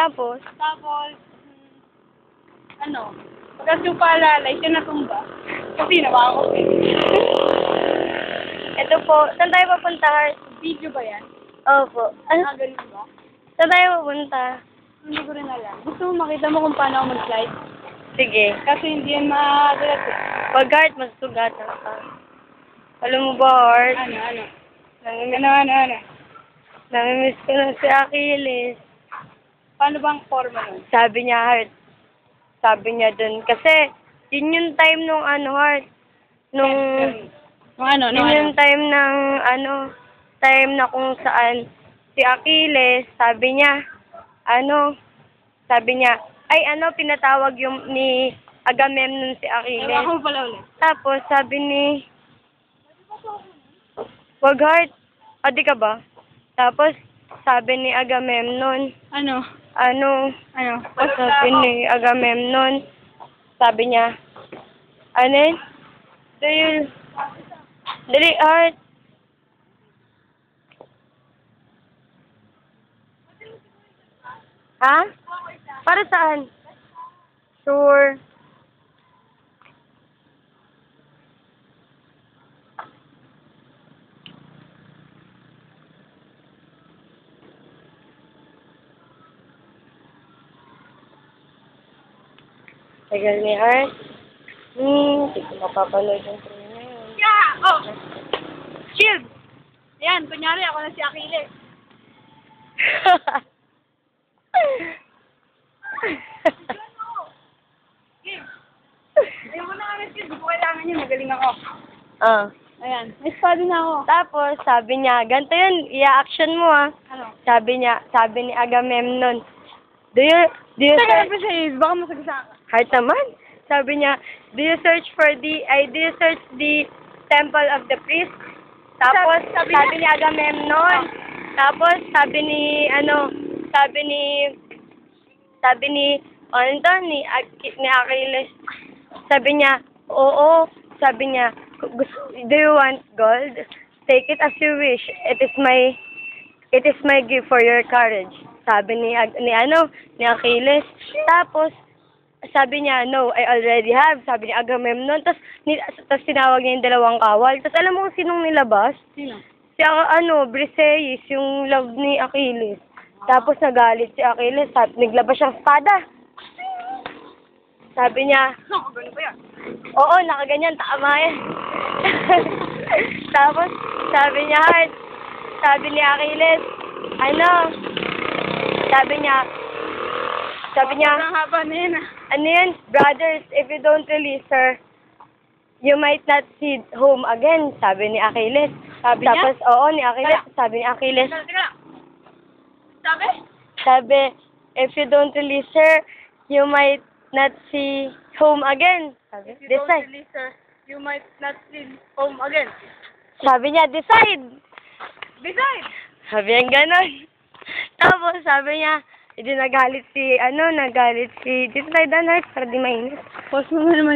Tapos, ano, pagkas yung paalalay, siya natumba. Kasi nawa ako. ito po, saan tayo papunta, Heart? Video ba yan? Opo. Ano? Ganun ba? Saan tayo papunta? Hindi ko rin alam. Gusto mo makita mo kung paano ako mag-slide? Sige. Kasi hindi yan madalas eh. Pag Heart, masugatan ka. Alam mo ba, Heart? Ano? Namimiss namimiss ko na si Achilles. Paano bang forma nun? Sabi niya, Heart. Sabi niya dun. Kasi, yun yung time nung Heart. Yun yung time ng, time na kung saan si Achilles, sabi niya, pinatawag yung ni Agamemnon si Achilles. Ewan ko pala ulit. Tapos, sabi ni, wag Heart, adi ka ba? Tapos, sabi ni Agamemnon, Ano? sabi ni Agamemnon, sabi niya, dali, Heart. Ha? Para saan? Sure. Tagal ni Heart. Hindi ko mapapanood yung train na yun. Yeah! Oh! Shield! Ayan, kunyari ako na si Achilles. Ayaw mo na kami shield, di ko kailangan yun, magaling ako. Ayan, may espada na ako. Tapos, sabi niya, ganito yun, i-action mo Ano? Sabi ni Agamemnon, do you Teka search, na siya, baka masagasa ka. Heart naman, sabi niya, do you search the temple of the priest? Tapos, sabi ni Agamemnon, tapos, sabi ni Achilles, sabi niya, oo, sabi niya, do you want gold? Take it as you wish. It is my gift for your courage. Sabi ni Achilles. Tapos, sabi niya, no, I already have. Sabi ni Agamemnon. Tapos tinawag niya yung dalawang kawal. Tapos alam mo kung sinong nilabas? Sino? Si Briseis, yung love ni Achilles. Tapos nagalit si Achilles. Naglabas siyang espada. Sabi niya, Ganun ba yan? oo, nakaganyan, tama yan. Tapos, sabi niya, Heart, sabi ni Achilles, sabi niya, Ang haba na yun brothers, if you don't release her, you might not see home again, sabi ni Achilles. Sabi niya? Tapos, oo, ni Achilles, sabi ni Achilles, Teka lang. sabi, if you don't release her, you might not see home again. Sabi, If you don't decide. release her, you might not see home again. Sabi niya, decide. Decide! Sabi niya gano'n. Tapos, sabi niya, nagalit si, dito tayo doon, Heart, para di mainit. Pause mo naman.